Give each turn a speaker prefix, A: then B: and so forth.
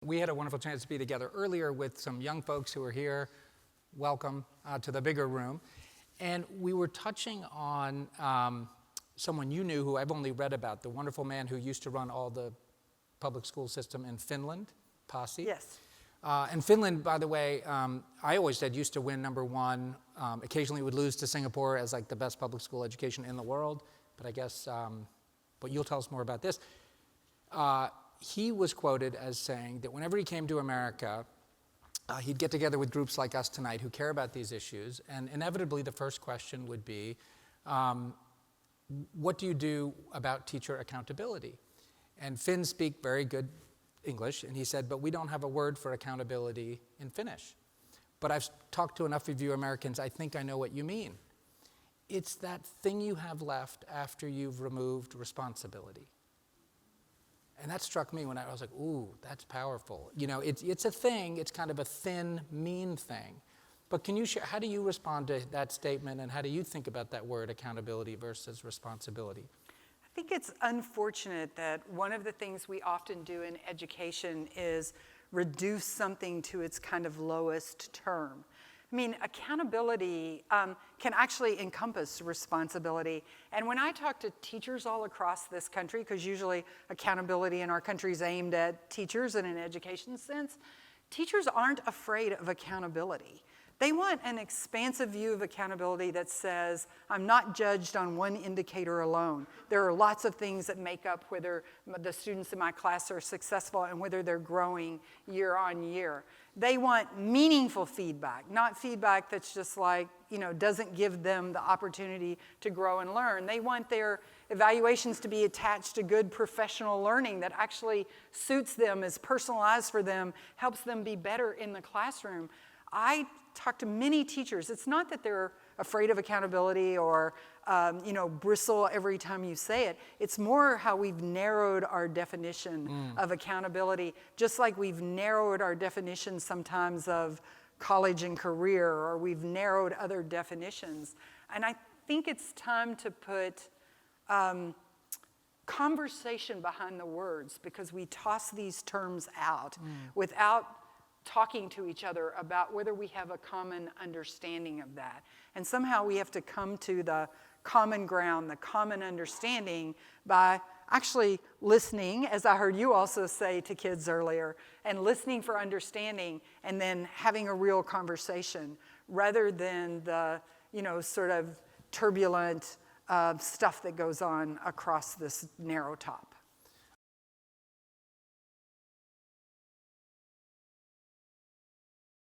A: We had a wonderful chance to be together earlier with some young folks who are here. Welcome to the bigger room. And we were touching on someone you knew who I've only read about, the wonderful man who used to run all the public school system in Finland, Pasi.
B: Yes.
A: And Finland, by the way, I always said used to win #1. Occasionally would lose to Singapore as like the best public school education in the world. But I guess, but you'll tell us more about this. He was quoted as saying that whenever he came to America, he'd get together with groups like us tonight who care about these issues, and inevitably the first question would be, what do you do about teacher accountability? And Finns speak very good English, and he said, but we don't have a word for accountability in Finnish. But I've talked to enough of you Americans, I think I know what you mean. It's that thing you have left after you've removed responsibility. And that struck me when I was like, ooh, that's powerful. You know, it's a thing, it's kind of a thin, mean thing. But can you share, how do you respond to that statement, and how do you think about that word, accountability versus responsibility?
B: I think it's unfortunate that one of the things we often do in education is reduce something to its kind of lowest term. I mean, accountability can actually encompass responsibility. And when I talk to teachers all across this country, because usually accountability in our country is aimed at teachers in an education sense, teachers aren't afraid of accountability. They want an expansive view of accountability that says, I'm not judged on one indicator alone. There are lots of things that make up whether the students in my class are successful and whether they're growing year on year. They want meaningful feedback, not feedback that's just like, you know, doesn't give them the opportunity to grow and learn. They want their evaluations to be attached to good professional learning that actually suits them, is personalized for them, helps them be better in the classroom. I talk to many teachers. It's not that they're afraid of accountability or, bristle every time you say it. It's more how we've narrowed our definition of accountability, just like we've narrowed our definition sometimes of college and career, or we've narrowed other definitions. And I think it's time to put conversation behind the words, because we toss these terms out without talking to each other about whether we have a common understanding of that. And somehow we have to come to the common ground, the common understanding, by actually listening, as I heard you also say to kids earlier, and listening for understanding, and then having a real conversation, rather than the, sort of turbulent stuff that goes on across this narrow top.